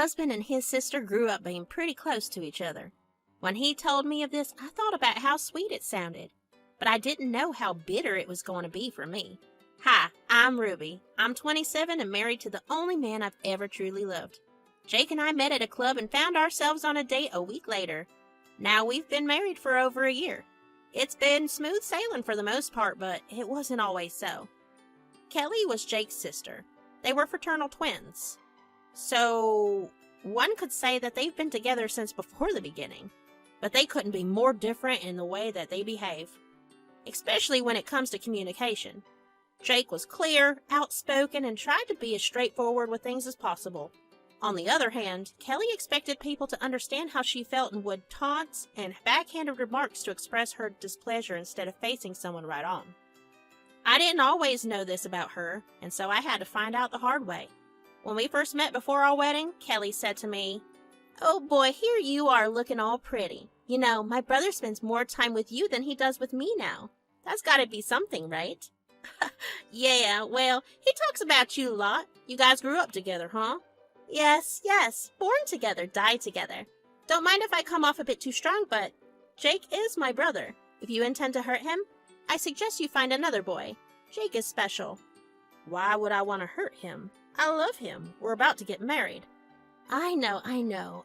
husband and his sister grew up being pretty close to each other. When he told me of this, I thought about how sweet it sounded, but I didn't know how bitter it was going to be for me. Hi, I'm Ruby. I'm 27 and married to the only man I've ever truly loved. Jake and I met at a club and found ourselves on a date a week later. Now we've been married for over a year. It's been smooth sailing for the most part, but it wasn't always so. Kelly was Jake's sister. They were fraternal twins. So one could say that they've been together since before the beginning, but they couldn't be more different in the way that they behave, especially when it comes to communication. Jake was clear, outspoken, and tried to be as straightforward with things as possible. On the other hand, Kelly expected people to understand how she felt and would taunts and backhanded remarks to express her displeasure instead of facing someone right on. I didn't always know this about her, and so I had to find out the hard way. When we first met before our wedding, Kelly said to me, "Oh boy, here you are looking all pretty. You know, my brother spends more time with you than he does with me now. That's gotta be something, right?" "Yeah, well, he talks about you a lot. You guys grew up together, huh?" Yes, born together, died together. Don't mind if I come off a bit too strong, but Jake is my brother. If you intend to hurt him, I suggest you find another boy. Jake is special." "Why would I want to hurt him? I love him. We're about to get married." I know,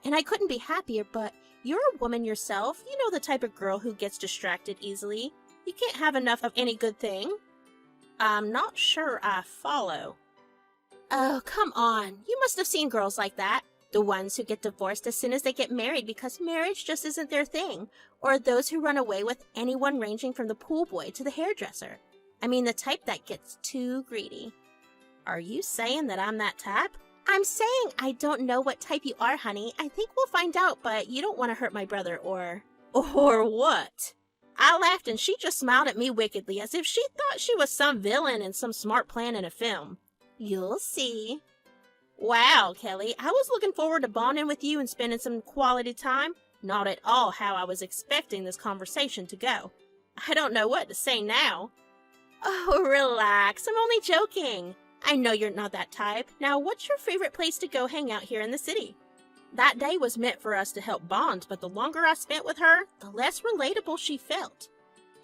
and I couldn't be happier, but you're a woman yourself. You know the type of girl who gets distracted easily. You can't have enough of any good thing. I'm not sure I follow. Oh, come on. You must have seen girls like that. The ones who get divorced as soon as they get married because marriage just isn't their thing. Or those who run away with anyone ranging from the pool boy to the hairdresser. I mean, the type that gets too greedy. Are you saying that I'm that type? I'm saying I don't know what type you are, honey. I think we'll find out, but you don't want to hurt my brother or... Or what? I laughed and she just smiled at me wickedly as if she thought she was some villain in some smart plan in a film. You'll see. Wow, Kelly, I was looking forward to bonding with you and spending some quality time. Not at all how I was expecting this conversation to go. I don't know what to say now. Oh, relax. I'm only joking. I know you're not that type. Now, what's your favorite place to go hang out here in the city? That day was meant for us to help bond, but the longer I spent with her, the less relatable she felt.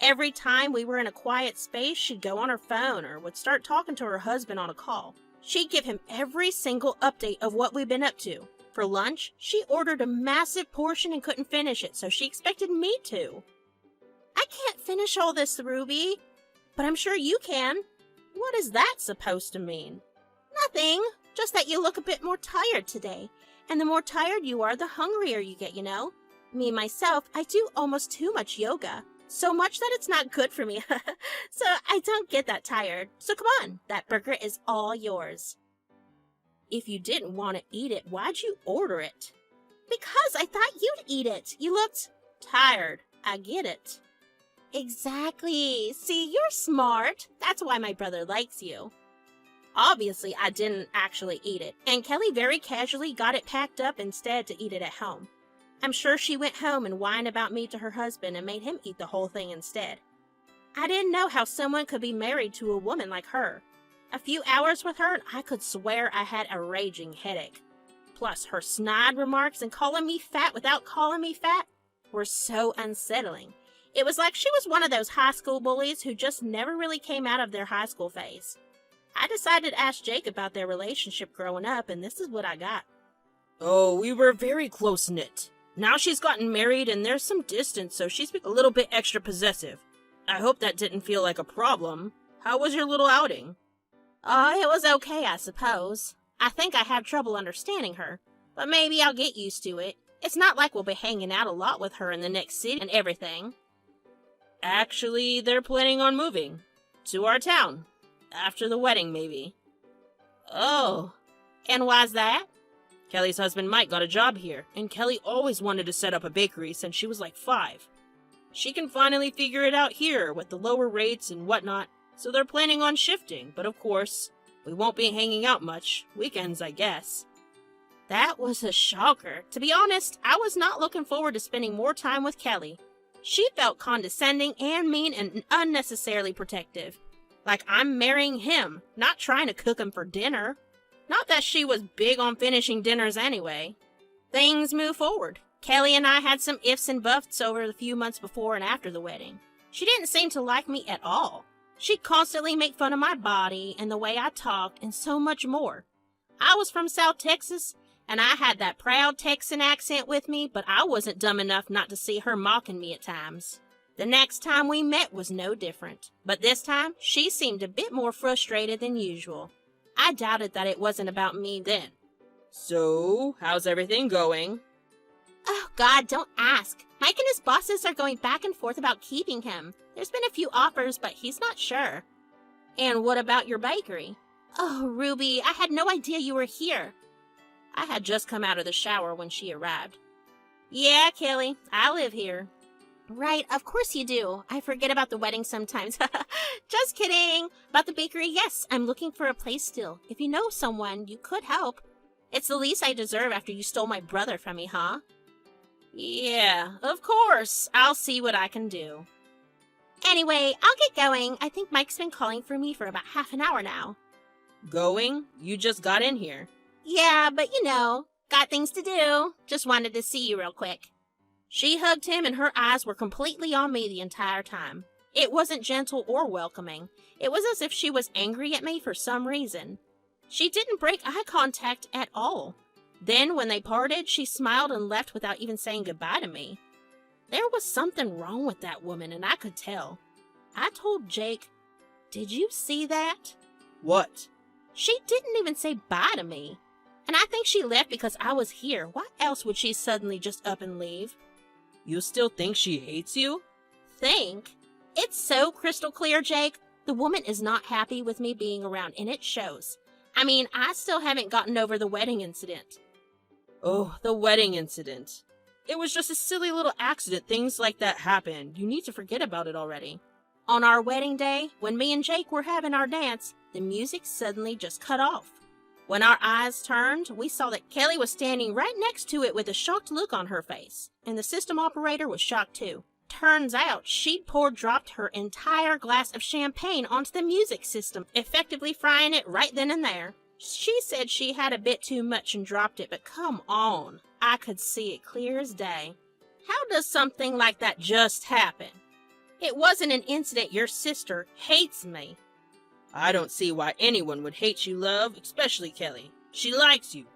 Every time we were in a quiet space, she'd go on her phone or would start talking to her husband on a call. She'd give him every single update of what we'd been up to. For lunch, she ordered a massive portion and couldn't finish it, so she expected me to. I can't finish all this, Ruby, but I'm sure you can. What is that supposed to mean? Nothing, just that you look a bit more tired today. And the more tired you are, the hungrier you get, you know? Me, myself, I do almost too much yoga. So much that it's not good for me. So I don't get that tired. So come on, that burger is all yours. If you didn't want to eat it, why'd you order it? Because I thought you'd eat it. You looked tired. I get it. Exactly. See, you're smart. That's why my brother likes you. Obviously, I didn't actually eat it, and Kelly very casually got it packed up instead to eat it at home. I'm sure she went home and whined about me to her husband and made him eat the whole thing instead. I didn't know how someone could be married to a woman like her. A few hours with her and I could swear I had a raging headache. Plus, her snide remarks and calling me fat without calling me fat were so unsettling. It was like she was one of those high school bullies who just never really came out of their high school phase. I decided to ask Jake about their relationship growing up, and this is what I got. "Oh, we were very close-knit. Now she's gotten married and there's some distance, so she's a little bit extra possessive. I hope that didn't feel like a problem. How was your little outing?" "Oh, it was okay, I suppose. I think I have trouble understanding her, but maybe I'll get used to it. It's not like we'll be hanging out a lot with her in the next city and everything." "Actually, they're planning on moving. To our town. After the wedding, maybe." "Oh, and why's that?" "Kelly's husband Mike got a job here, and Kelly always wanted to set up a bakery since she was like 5. She can finally figure it out here with the lower rates and whatnot, so they're planning on shifting, but of course, we won't be hanging out much. Weekends, I guess." That was a shocker. To be honest, I was not looking forward to spending more time with Kelly. She felt condescending and mean and unnecessarily protective. Like I'm marrying him, not trying to cook him for dinner. Not that she was big on finishing dinners anyway. Things moved forward. Kelly and I had some ifs and buts over the few months before and after the wedding. She didn't seem to like me at all. She'd constantly make fun of my body and the way I talked and so much more. I was from South Texas, and I had that proud Texan accent with me, but I wasn't dumb enough not to see her mocking me at times. The next time we met was no different, but this time she seemed a bit more frustrated than usual. I doubted that it wasn't about me then. So, how's everything going? Oh, God, don't ask. Mike and his bosses are going back and forth about keeping him. There's been a few offers, but he's not sure. And what about your bakery? Oh, Ruby, I had no idea you were here. I had just come out of the shower when she arrived. Yeah, Kelly, I live here. Right, of course you do. I forget about the wedding sometimes. Just kidding. About the bakery, yes, I'm looking for a place still. If you know someone, you could help. It's the least I deserve after you stole my brother from me, huh? Yeah, of course. I'll see what I can do. Anyway, I'll get going. I think Mike's been calling for me for about half an hour now. Going? You just got in here. Yeah, but you know, got things to do. Just wanted to see you real quick. She hugged him and her eyes were completely on me the entire time. It wasn't gentle or welcoming. It was as if she was angry at me for some reason. She didn't break eye contact at all. Then, when they parted, she smiled and left without even saying goodbye to me. There was something wrong with that woman, and I could tell. I told Jake, "Did you see that?" What? She didn't even say bye to me. And I think she left because I was here. Why else would she suddenly just up and leave? You still think she hates you? Think? It's so crystal clear, Jake. The woman is not happy with me being around, and it shows. I mean, I still haven't gotten over the wedding incident. Oh, the wedding incident. It was just a silly little accident. Things like that happen. You need to forget about it already. On our wedding day, when me and Jake were having our dance, the music suddenly just cut off. When our eyes turned, we saw that Kelly was standing right next to it with a shocked look on her face, and the system operator was shocked too. Turns out she'd dropped her entire glass of champagne onto the music system, effectively frying it right then and there. She said she had a bit too much and dropped it, but come on, I could see it clear as day. How does something like that just happen? It wasn't an incident. Your sister hates me. I don't see why anyone would hate you, love, especially Kelly. She likes you.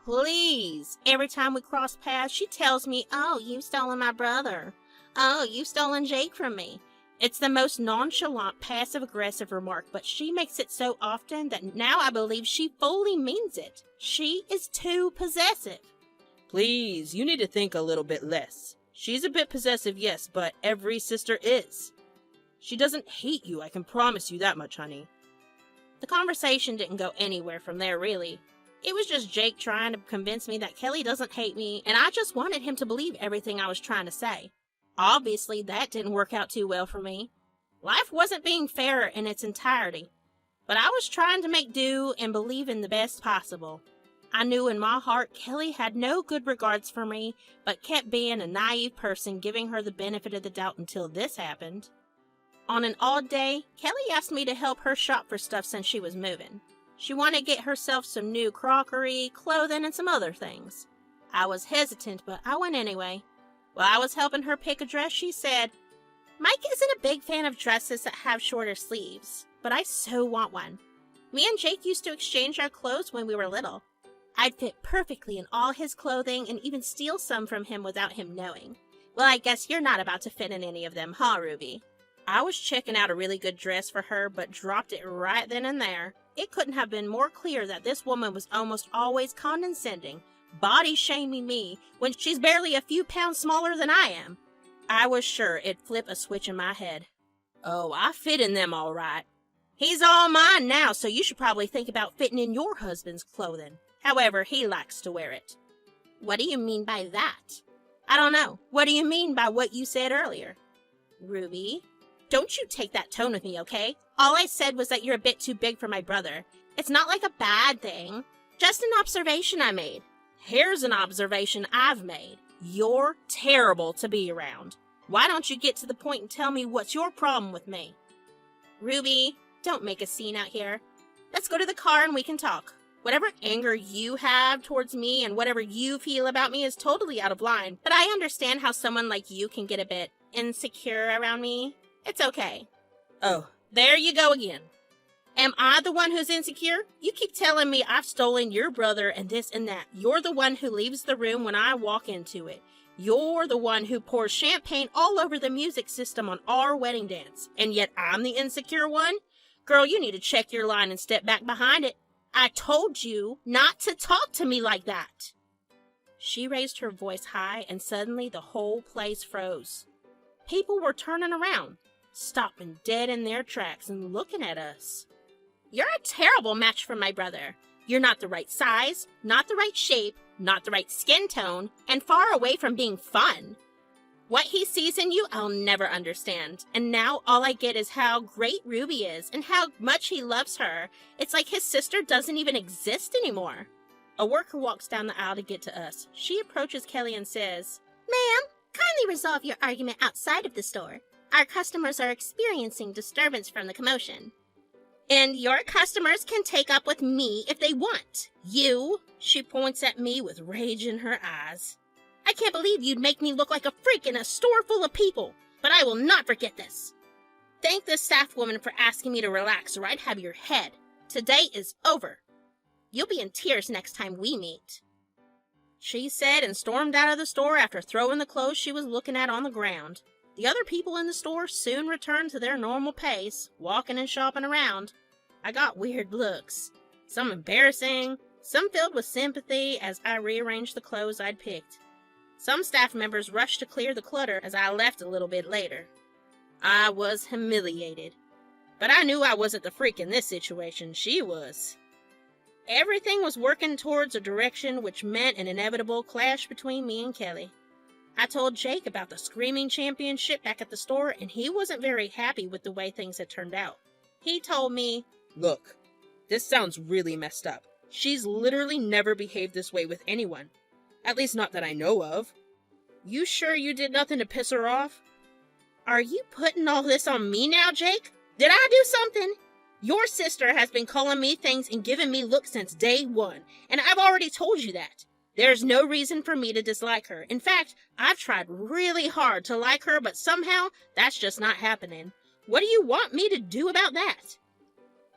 Please. Every time we cross paths, she tells me, "Oh, you've stolen my brother. Oh, you've stolen Jake from me." It's the most nonchalant, passive-aggressive remark, but she makes it so often that now I believe she fully means it. She is too possessive. Please, you need to think a little bit less. She's a bit possessive, yes, but every sister is. She doesn't hate you, I can promise you that much, honey. The conversation didn't go anywhere from there, really. It was just Jake trying to convince me that Kelly doesn't hate me, and I just wanted him to believe everything I was trying to say. Obviously, that didn't work out too well for me. Life wasn't being fair in its entirety, but I was trying to make do and believe in the best possible. I knew in my heart Kelly had no good regards for me, but kept being a naive person, giving her the benefit of the doubt until this happened. On an odd day, Kelly asked me to help her shop for stuff since she was moving. She wanted to get herself some new crockery, clothing, and some other things. I was hesitant, but I went anyway. While I was helping her pick a dress, she said, "Mike isn't a big fan of dresses that have shorter sleeves, but I so want one. Me and Jake used to exchange our clothes when we were little. I'd fit perfectly in all his clothing and even steal some from him without him knowing. Well, I guess you're not about to fit in any of them, huh, Ruby?" I was checking out a really good dress for her, but dropped it right then and there. It couldn't have been more clear that this woman was almost always condescending, body-shaming me when she's barely a few pounds smaller than I am. I was sure it'd flip a switch in my head. Oh, I fit in them all right. He's all mine now, so you should probably think about fitting in your husband's clothing. However, he likes to wear it. What do you mean by that? I don't know. What do you mean by what you said earlier? Ruby, don't you take that tone with me, okay? All I said was that you're a bit too big for my brother. It's not like a bad thing. Just an observation I made. Here's an observation I've made. You're terrible to be around. Why don't you get to the point and tell me what's your problem with me? Ruby, don't make a scene out here. Let's go to the car and we can talk. Whatever anger you have towards me and whatever you feel about me is totally out of line, but I understand how someone like you can get a bit insecure around me. It's okay. Oh, there you go again. Am I the one who's insecure? You keep telling me I've stolen your brother and this and that. You're the one who leaves the room when I walk into it. You're the one who pours champagne all over the music system on our wedding dance. And yet I'm the insecure one? Girl, you need to check your line and step back behind it. I told you not to talk to me like that. She raised her voice high and suddenly the whole place froze. People were turning around, stopping dead in their tracks and looking at us. You're a terrible match for my brother. You're not the right size, not the right shape, not the right skin tone, and far away from being fun. What he sees in you, I'll never understand. And now all I get is how great Ruby is and how much he loves her. It's like his sister doesn't even exist anymore. A worker walks down the aisle to get to us. She approaches Kelly and says, "Ma'am, kindly resolve your argument outside of the store. Our customers are experiencing disturbance from the commotion. And your customers can take up with me if they want. You," she points at me with rage in her eyes. "I can't believe you'd make me look like a freak in a store full of people, but I will not forget this. Thank the staff woman for asking me to relax or I'd have your head. Today is over. You'll be in tears next time we meet." She said and stormed out of the store after throwing the clothes she was looking at on the ground. The other people in the store soon returned to their normal pace, walking and shopping around. I got weird looks, some embarrassing, some filled with sympathy as I rearranged the clothes I'd picked. Some staff members rushed to clear the clutter as I left a little bit later. I was humiliated, but I knew I wasn't the freak in this situation. She was. Everything was working towards a direction which meant an inevitable clash between me and Kelly. I told Jake about the Screaming Championship back at the store, and he wasn't very happy with the way things had turned out. He told me, Look, this sounds really messed up. She's literally never behaved this way with anyone. At least not that I know of. You sure you did nothing to piss her off? "Are you putting all this on me now, Jake? Did I do something? Your sister has been calling me things and giving me looks since day one, and I've already told you that. There's no reason for me to dislike her. In fact, I've tried really hard to like her, but somehow that's just not happening. What do you want me to do about that?"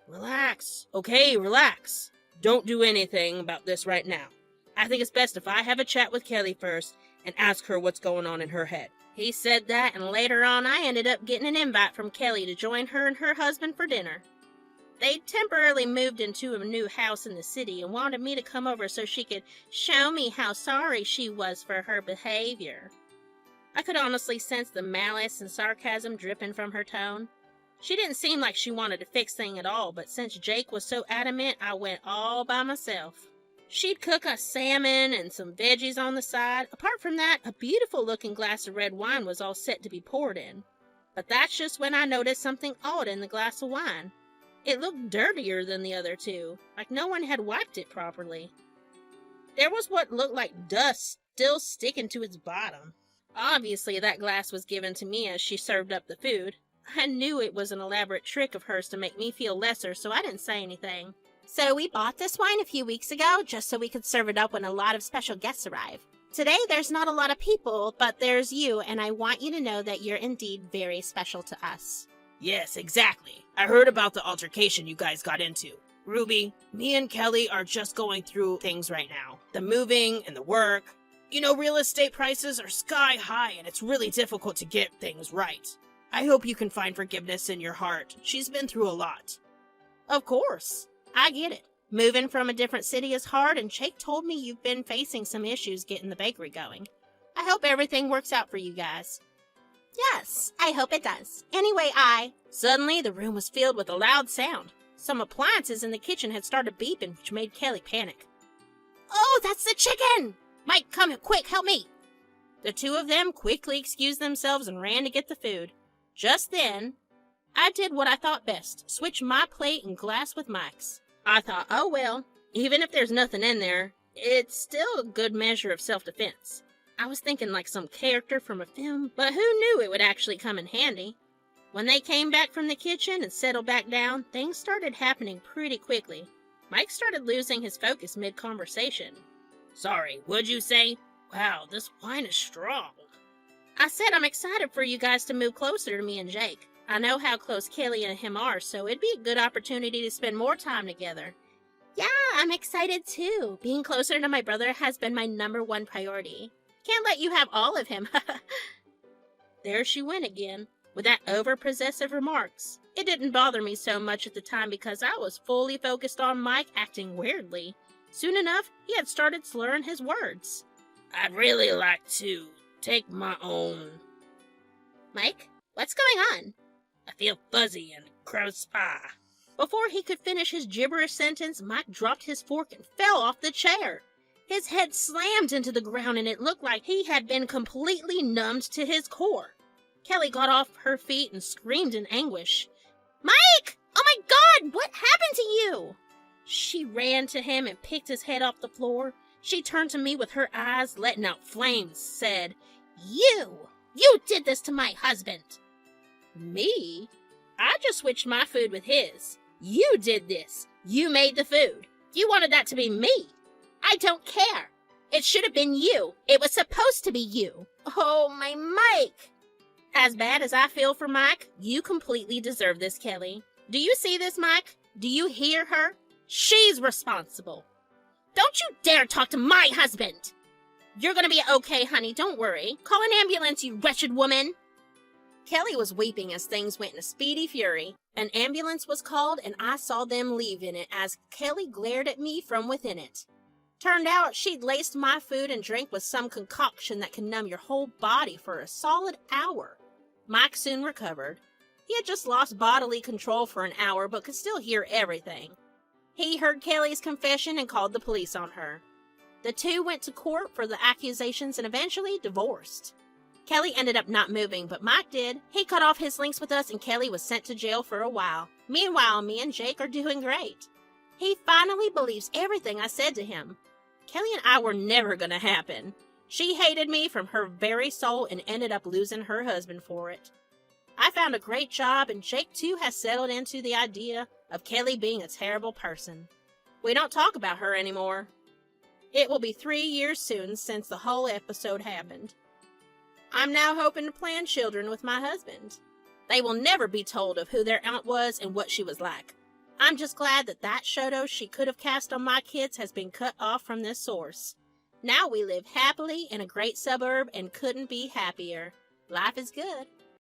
Relax. Okay, relax. Don't do anything about this right now. I think it's best if I have a chat with Kelly first and ask her what's going on in her head. He said that, and later on I ended up getting an invite from Kelly to join her and her husband for dinner. They temporarily moved into a new house in the city and wanted me to come over so she could show me how sorry she was for her behavior. I could honestly sense the malice and sarcasm dripping from her tone. She didn't seem like she wanted to fix things at all, but since Jake was so adamant, I went all by myself. She'd cook us salmon and some veggies on the side. Apart from that, a beautiful-looking glass of red wine was all set to be poured in. But that's just when I noticed something odd in the glass of wine. It looked dirtier than the other two, like no one had wiped it properly. There was what looked like dust still sticking to its bottom. Obviously, that glass was given to me as she served up the food. I knew it was an elaborate trick of hers to make me feel lesser, so I didn't say anything. "So we bought this wine a few weeks ago just so we could serve it up when a lot of special guests arrive. Today there's not a lot of people, but there's you, and I want you to know that you're indeed very special to us." Yes, exactly. I heard about the altercation you guys got into. Ruby, me and Kelly are just going through things right now. The moving and the work. You know, real estate prices are sky high and it's really difficult to get things right. I hope you can find forgiveness in your heart. She's been through a lot. Of course. I get it. Moving from a different city is hard, and Jake told me you've been facing some issues getting the bakery going. I hope everything works out for you guys. Yes, I hope it does. Anyway, Suddenly, the room was filled with a loud sound. Some appliances in the kitchen had started beeping, which made Kelly panic. "Oh, that's the chicken! Mike, come quick, help me!" The two of them quickly excused themselves and ran to get the food. Just then, I did what I thought best, switch my plate and glass with Mike's. I thought, oh well, even if there's nothing in there, it's still a good measure of self-defense. I was thinking like some character from a film, but who knew it would actually come in handy? When they came back from the kitchen and settled back down, things started happening pretty quickly. Mike started losing his focus mid-conversation. Sorry, what'd you say? Wow, this wine is strong. I said I'm excited for you guys to move closer to me and Jake. I know how close Kelly and him are, so it'd be a good opportunity to spend more time together. Yeah, I'm excited too. Being closer to my brother has been my #1 priority. Can't let you have all of him. There she went again, with that over-possessive remarks. It didn't bother me so much at the time because I was fully focused on Mike acting weirdly. Soon enough, he had started slurring his words. I'd really like to take my own... Mike, what's going on? I feel fuzzy and gross. Before he could finish his gibberish sentence, Mike dropped his fork and fell off the chair. His head slammed into the ground and it looked like he had been completely numbed to his core. Kelly got off her feet and screamed in anguish. Mike! Oh my God! What happened to you? She ran to him and picked his head off the floor. She turned to me with her eyes letting out flames, said, You did this to my husband. Me? I just switched my food with his. You did this. You made the food. You wanted that to be me. I don't care. It should have been you. It was supposed to be you. Oh, my Mike. As bad as I feel for Mike, you completely deserve this, Kelly. Do you see this, Mike? Do you hear her? She's responsible. Don't you dare talk to my husband. You're gonna be okay, honey. Don't worry. Call an ambulance, you wretched woman. Kelly was weeping as things went in a speedy fury. An ambulance was called, and I saw them leave in it as Kelly glared at me from within it. Turned out she'd laced my food and drink with some concoction that can numb your whole body for a solid hour. Mike soon recovered. He had just lost bodily control for an hour, but could still hear everything. He heard Kelly's confession and called the police on her. The two went to court for the accusations and eventually divorced. Kelly ended up not moving, but Mike did. He cut off his links with us and Kelly was sent to jail for a while. Meanwhile, me and Jake are doing great. He finally believes everything I said to him. Kelly and I were never gonna happen. She hated me from her very soul and ended up losing her husband for it. I found a great job and Jake too has settled into the idea of Kelly being a terrible person. We don't talk about her anymore. It will be 3 years soon since the whole episode happened. I'm now hoping to plan children with my husband. They will never be told of who their aunt was and what she was like. I'm just glad that that shadow she could have cast on my kids has been cut off from this source. Now we live happily in a great suburb and couldn't be happier. Life is good.